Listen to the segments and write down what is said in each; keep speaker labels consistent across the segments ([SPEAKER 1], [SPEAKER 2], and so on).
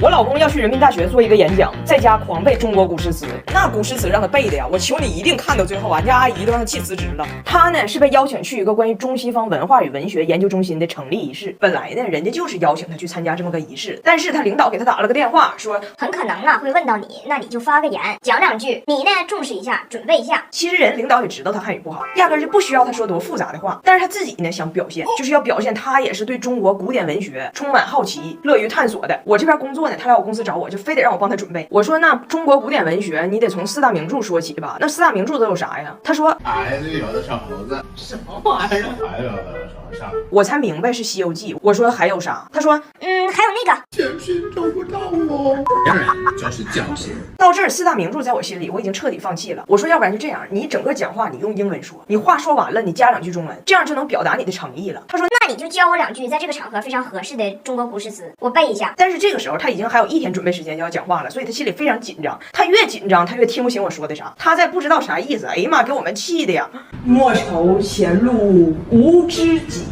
[SPEAKER 1] 我老公要去人民大学做一个演讲，在家狂背中国古诗词，那古诗词让他背的呀，我求你一定看到最后，俺家阿姨都让他气辞职了。他呢是被邀请去一个关于中西方文化与文学研究中心的成立仪式，本来呢人家就是邀请他去参加这么个仪式，但是他领导给他打了个电话，说
[SPEAKER 2] 很可能啊会问到你，那你就发个言，讲两句，你呢重视一下，准备一下。
[SPEAKER 1] 其实人领导也知道他汉语不好，压根就不需要他说多复杂的话，但是他自己呢想表现，就是要表现他也是对中国古典文学充满好奇，乐于探索的。我这边工作呢，他来我公司找我，就非得让我帮他准备。我说那中国古典文学你得从4大名著说起吧，那4大名著都有啥呀？他说
[SPEAKER 3] 孩子有的小猴子，什么玩意儿？还有的什么？
[SPEAKER 1] 我才明白是《西游记》。我说还有啥？他说
[SPEAKER 2] 还有那个
[SPEAKER 3] 甜心找不到我。当然就是教训。
[SPEAKER 1] 到这儿4大名著在我心里我已经彻底放弃了。我说要不然就这样，你整个讲话你用英文说，你话说完了你加2句中文，这样就能表达你的诚意了。他说
[SPEAKER 2] 那你就教我2句在这个场合非常合适的中国古诗词，我背一下。
[SPEAKER 1] 但是这个时候他已经还有1天准备时间就要讲话了，所以他心里非常紧张。他越紧张他越听不清我说的啥，他在不知道啥意思。哎呀妈，给我们气的呀！莫愁前路无知己，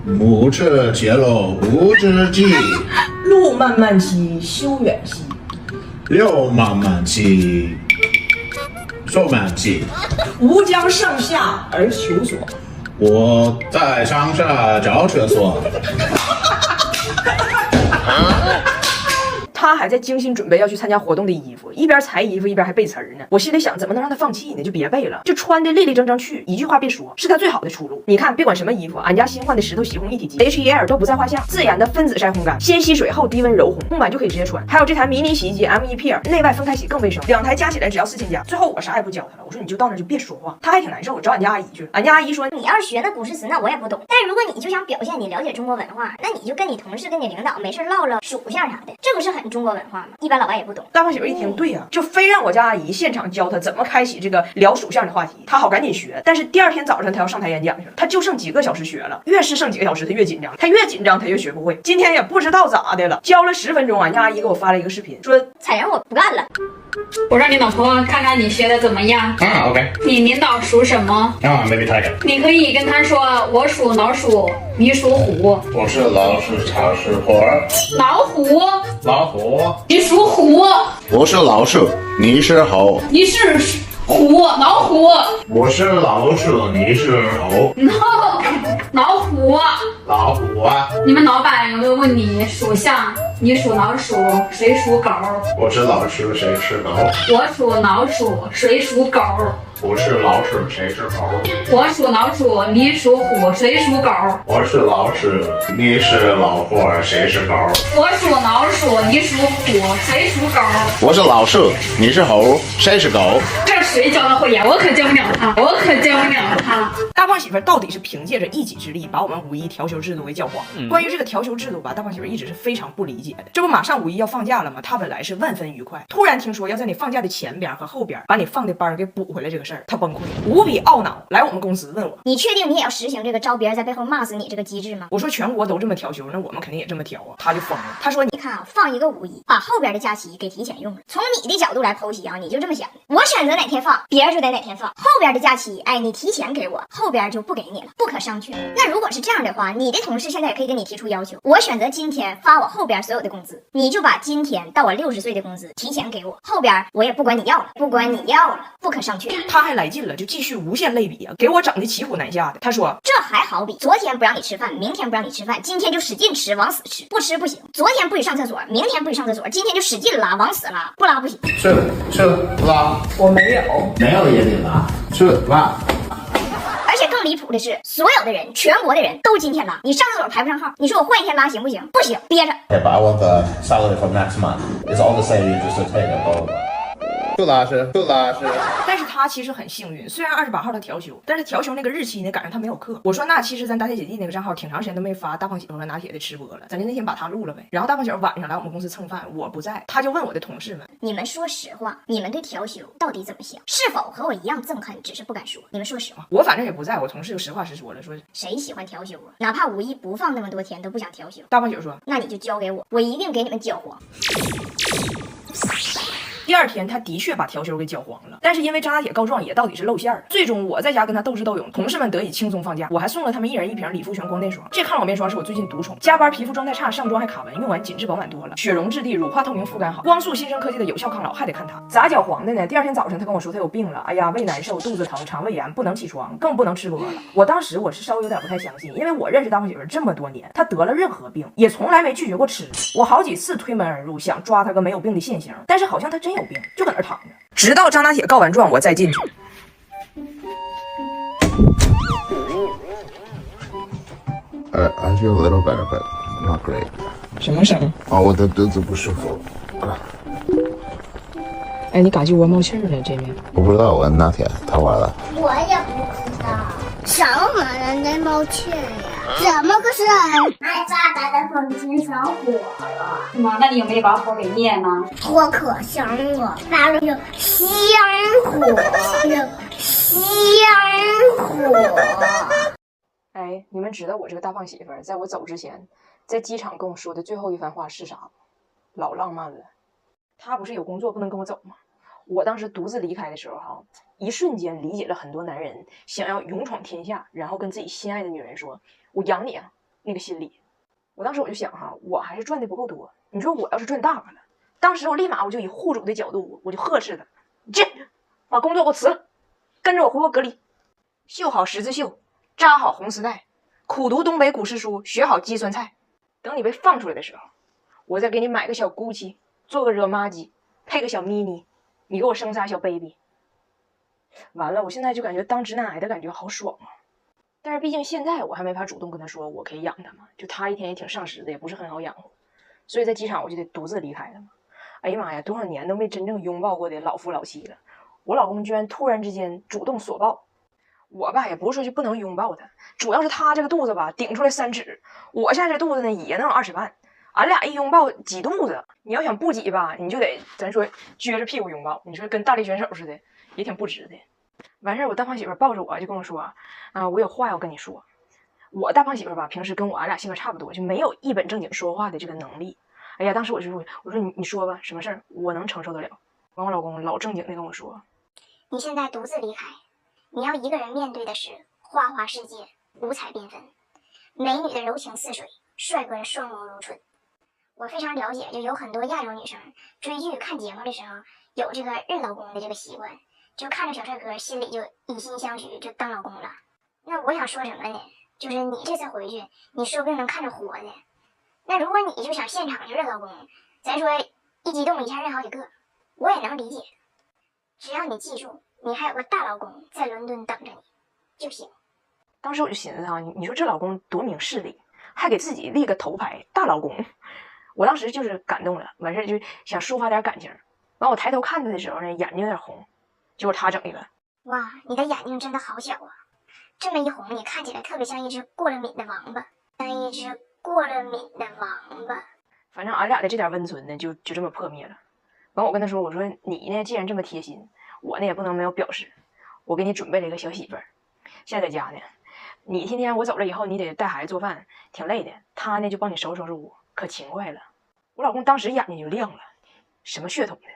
[SPEAKER 3] 莫愁前路无知己，
[SPEAKER 1] 路漫漫其修远兮，
[SPEAKER 3] 路漫漫其修远兮，
[SPEAKER 1] 吾将上下而求索。
[SPEAKER 3] 我在上下找厕所。
[SPEAKER 1] 他还在精心准备要去参加活动的衣服，一边裁衣服一边还背词儿呢。我心里想，怎么能让他放弃呢？就别背了，就穿的立立正正去，一句话别说，是他最好的出路。你看，别管什么衣服，俺家新换的石头洗烘一体机 HEL 都不在话下，自研的分子晒烘干，先吸水后低温柔烘，烘完就可以直接穿。还有这台迷你洗衣机 M1 Peer， 内外分开洗更卫生，2台加起来只要4000加。最后我啥也不教他了，我说你就到那就别说话。他还挺难受，找俺家阿姨去了。俺家阿姨说，
[SPEAKER 2] 你要是学那古诗词，那我也不懂。但如果你就想表现你了解中国文化，那你就跟你同事跟你领导没事唠唠属相啥的，这不是很中国文化吗？一般老外也不懂。
[SPEAKER 1] 大胖媳妇一听，对呀，就非让我家阿姨现场教他怎么开启这个聊属相的话题，他好赶紧学。但是第2天早上他要上台演讲去了，他就剩几个小时学了，越是剩几个小时他越紧张，他越紧张他越学不会。今天也不知道咋的了，教了10分钟，俺家阿姨给我发了一个视频，说
[SPEAKER 2] 采样我不干了。
[SPEAKER 4] 我让你老婆看看你学的怎么样。
[SPEAKER 3] OK。
[SPEAKER 4] 你领导属什么
[SPEAKER 3] Maybe tiger。
[SPEAKER 4] 你可以跟他说，我属老鼠，你属虎。
[SPEAKER 3] 我是老鼠，草是虎儿。
[SPEAKER 4] 老虎，
[SPEAKER 3] 老虎。
[SPEAKER 4] 你属虎。
[SPEAKER 3] 我是老鼠，你是猴。
[SPEAKER 4] 你是虎，老虎。
[SPEAKER 3] 我是老鼠，你是猴。
[SPEAKER 4] 老虎。
[SPEAKER 3] 老虎啊！
[SPEAKER 4] 你们老板有没有问你属相？你属老鼠，谁属狗？
[SPEAKER 3] 我是老鼠，谁是狗？
[SPEAKER 4] 我属老鼠，谁属狗？
[SPEAKER 3] 我是老鼠，谁是狗？
[SPEAKER 4] 我属老鼠，你属虎，谁属狗？
[SPEAKER 3] 我是老鼠，你是老虎，谁是狗？
[SPEAKER 4] 我属老鼠，你属虎，谁属狗？
[SPEAKER 3] 我是老鼠，你是猴，谁是狗？
[SPEAKER 4] 这谁教的会呀？我可教不了他，我可教不了他。
[SPEAKER 1] 大胖媳妇到底是凭借着一己之力把我们5·1调休制度给教化。关于这个调休制度吧，大胖媳妇一直是非常不理解的。这不马上5·1要放假了吗？他本来是万分愉快，突然听说要在你放假的前边和后边把你放的班给补回来，这个事儿他崩溃，无比懊恼，来我们公司问我，
[SPEAKER 2] 你确定你也要实行这个招别人在背后骂死你这个机制吗？
[SPEAKER 1] 我说全国都这么调休，那我们肯定也这么调啊。他就疯了，他说
[SPEAKER 2] 你看啊，放一个5·1，把后边的假期给提前用了。从你的角度来剖析啊，你就这么想的，我选择哪天放，别人就得哪天放。后边的假期，哎，你提前给我，后边就不给你了，不可商榷。那如果是这样的话，你的同事现在也可以跟你提出要求，我选择今天发我后边所有的工资，你就把今天到我60岁的工资提前给我，后边我也不管你要了，不管你要了，不可商榷。
[SPEAKER 1] 他还来劲了，就继续无限类比啊，给我整的骑虎难下的。他说
[SPEAKER 2] 这还好比昨天不让你吃饭，明天不让你吃饭，今天就使劲吃，往死吃，不吃不行。昨天不许上厕所，明天不许上厕所，今天就使劲拉，往死拉，不拉不行。
[SPEAKER 3] 是拉，
[SPEAKER 1] 我没有，
[SPEAKER 3] 没有也得拉，是拉。
[SPEAKER 2] 而且更离谱的是，所有的人，全国的人都今天拉，你上厕所排不上号，你说我换一天拉行不行？不行，憋着。
[SPEAKER 5] Yeah, but I want the salary from next month. It's all the same. You just take it over.
[SPEAKER 3] 不拉是。
[SPEAKER 1] 但是他其实很幸运，虽然28号他调休，但是调休那个日期呢赶上他没有课。我说那其实咱大铁姐弟那个账号挺长时间都没发大胖媳妇和拿铁的吃播了，咱就那天把他录了呗。然后大胖媳妇晚上来我们公司蹭饭，我不在，他就问我的同事们，
[SPEAKER 2] 你们说实话，你们对调休到底怎么想？是否和我一样憎恨，只是不敢说？你们说实话。
[SPEAKER 1] 我反正也不在，我同事就实话实说了，说
[SPEAKER 2] 谁喜欢调休啊？哪怕5·1不放那么多天都不想调休。
[SPEAKER 1] 大胖媳妇说，
[SPEAKER 2] 那你就交给我，我一定给你们搅黄。
[SPEAKER 1] 第二天他的确把调休给搅黄了，但是因为张大铁告状也到底是露馅儿，最终我在家跟他斗智斗勇，同事们得以轻松放假，我还送了他们1人1瓶理肤泉光电霜。这抗老面霜是我最近独宠，加班皮肤状态差，上妆还卡纹，用完紧致饱满多了，雪绒质地，乳化透明，肤感好，光速新生科技的有效抗老，还得看它咋搅黄的呢？第二天早上他跟我说他有病了，哎呀，胃难受，肚子疼，肠胃炎，不能起床，更不能吃播了。我当时我是稍微有点不太相信，因为我认识大胖媳妇这么多年，她得了任何病也从来没拒绝过吃，我好几次推门而入，想抓她个没有病的现行，但是好像她真有病，就搁那躺着，直到张大铁告完状，我再进去。
[SPEAKER 3] I feel a little better, but not great.
[SPEAKER 1] 什么声？
[SPEAKER 3] 哦，我的肚子不舒服。
[SPEAKER 1] 哎，你嘎鸡窝冒气了，这面
[SPEAKER 3] 我不知道，我拿铁他玩了。
[SPEAKER 2] 我也不知道，什么人在冒气呀？怎么个事儿？俺家的风琴上火了。
[SPEAKER 4] 妈，那你有没有把火给灭呢？
[SPEAKER 2] 火可香了，发了有香火，有香火。
[SPEAKER 1] 哎，你们知道我这个大胖媳妇儿在我走之前，在机场跟我说的最后一番话是啥吗？老浪漫了。她不是有工作不能跟我走吗？我当时独自离开的时候哈，一瞬间理解了很多男人想要勇闯天下，然后跟自己心爱的女人说我养你啊那个心理。我当时我就想哈，我还是赚的不够多，你说我要是赚大了，当时我立马我就以户主的角度，我就呵斥他，你这把工作给我辞了，跟着我回国隔离，绣好十字绣，扎好红丝带，苦读东北古诗书，学好鸡酸菜。等你被放出来的时候，我再给你买个小 GUCCI， 做个热玛吉，配个小 mini， 你给我生仨小 baby。完了，我现在就感觉当直男癌的感觉好爽啊！但是毕竟现在我还没法主动跟他说我可以养他嘛，就他一天也挺上食的，也不是很好养活，所以在机场我就得独自离开了嘛。哎呀妈呀，多少年都没真正拥抱过的老夫老妻了，我老公居然突然之间主动索抱。我吧也不是说就不能拥抱他，主要是他这个肚子吧顶出来3指，我现在这肚子呢也能有20万，俺俩一拥抱挤肚子，你要想不挤吧，你就得咱说撅着屁股拥抱，你说跟大力选手似的，也挺不值的。完事儿，我大胖媳妇抱着我就跟我说啊，我有话要跟你说。我大胖媳妇吧，平时跟俺俩性格差不多，就没有一本正经说话的这个能力。哎呀，当时我说你说吧，什么事儿我能承受得了。完，我老公老正经的跟我说，
[SPEAKER 2] 你现在独自离开，你要一个人面对的是花花世界，五彩缤纷，美女的柔情似水，帅哥的双眸如春。我非常了解，就有很多亚洲女生追剧看节目的时候有这个认老公的这个习惯，就看着小帅哥心里就以心相许，就当老公了。那我想说什么呢？就是你这次回去，你说不定能看着活的。那如果你就想现场就认老公，咱说一激动一下认好几个，我也能理解。只要你记住，你还有个大老公在伦敦等着你就行。
[SPEAKER 1] 当时我就寻思啊，你说这老公多明事理，还给自己立个头牌大老公。我当时就是感动了，完事儿就想抒发点感情。完我抬头看他的时候呢，眼睛有点红，结果他整一个，
[SPEAKER 2] 哇，你的眼睛真的好小啊！这么一红，你看起来特别像一只过了敏的王八，像一只过了敏的王八。
[SPEAKER 1] 反正俺俩的这点温存呢，就这么破灭了。完我跟他说，我说你呢，既然这么贴心，我呢也不能没有表示，我给你准备了一个小媳妇儿，现在在家呢。你天天我走了以后，你得带孩子做饭，挺累的。他呢就帮你收拾收拾屋，可勤快了。我老公当时眼睛就亮了，什么血统的？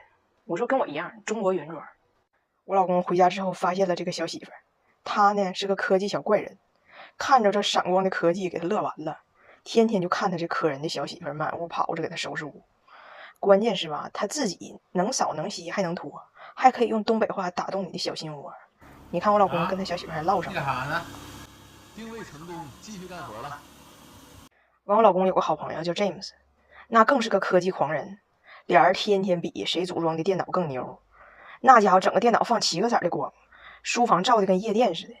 [SPEAKER 1] 我说跟我一样，中国原装。我老公回家之后发现了这个小媳妇儿，她呢是个科技小怪人，看着这闪光的科技给他乐完了，天天就看他这可人的小媳妇儿满屋跑着给他收拾屋。关键是吧，他自己能扫能吸还能拖，还可以用东北话打动你的小心窝。你看我老公跟他小媳妇还唠上了。
[SPEAKER 6] 干啥呢？定位成功，继续干活了。
[SPEAKER 1] 完，我老公有个好朋友叫 James， 那更是个科技狂人，俩人天天比谁组装的电脑更牛。那家伙整个电脑放7个色的光，书房照的跟夜店似的。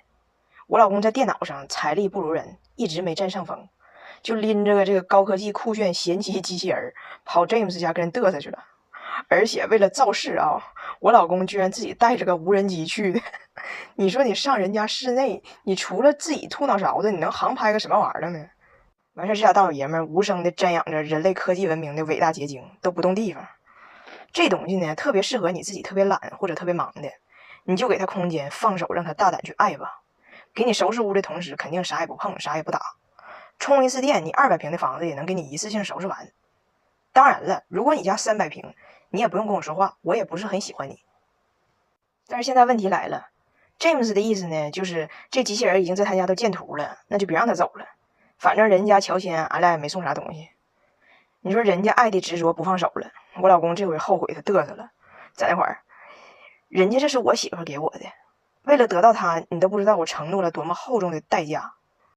[SPEAKER 1] 我老公在电脑上财力不如人，一直没占上风，就拎着这个高科技酷炫贤妻机器人跑 James 家跟人嘚瑟去了。而且为了造势啊，我老公居然自己带着个无人机去的。你说你上人家室内，你除了自己吐脑勺子，你能航拍个什么玩意儿呢？完事，这俩大老爷们无声的瞻仰着人类科技文明的伟大结晶，都不动地方。这东西呢，特别适合你自己特别懒或者特别忙的，你就给他空间，放手让他大胆去爱吧。给你收拾屋的同时，肯定啥也不碰，啥也不打。充一次电，你200平的房子也能给你一次性收拾完。当然了，如果你家300平，你也不用跟我说话，我也不是很喜欢你。但是现在问题来了，James 的意思呢，就是这机器人已经在他家都建图了，那就别让他走了。反正人家乔迁，俺俩也没送啥东西。你说人家爱的执着不放手了，我老公这回后悔他嘚瑟了。在那会儿，人家这是我媳妇给我的，为了得到她，你都不知道我承诺了多么厚重的代价。